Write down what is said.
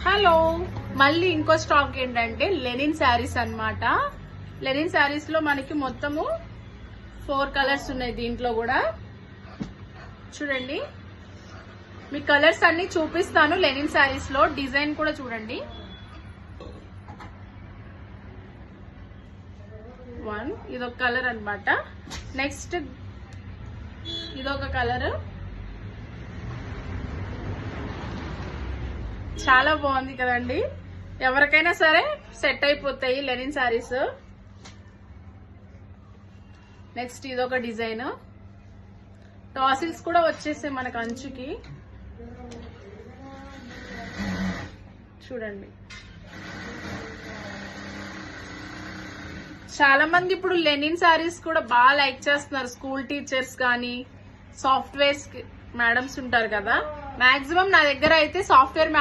Hello, మళ్ళీ ఇంకో stock ఏంటంటే లెనిన్ శారీస్ అన్నమాట. లెనిన్ శారీస్ లో మనకి మొత్తము 4 కలర్స్ ఉన్నాయి. దీంట్లో కూడా చూడండి, మీ కలర్స్ అన్ని చూపిస్తాను. లెనిన్ శారీస్ లో డిజైన్ కూడా చూడండి. 1 ఇదొక కలర్ అన్నమాట. నెక్స్ట్ ఇదొక కలర్, చాలా బాగుంది కదండి. ఎవరికైనా సరే సెట్ అయిపోతాయి లెనిన్ శారీస్. నెక్స్ట్ ఇదొక డిజైన్, టాసిల్స్ కూడా వచ్చేసాయి మనకు అంచుకి. చూడండి, చాలా మంది ఇప్పుడు లెనిన్ శారీస్ కూడా బాగా లైక్ చేస్తున్నారు. స్కూల్ టీచర్స్ కానీ సాఫ్ట్వేర్స్ మేడమ్స్ ఉంటారు కదా, మాక్సిమం నా దగ్గర అయితే సాఫ్ట్వేర్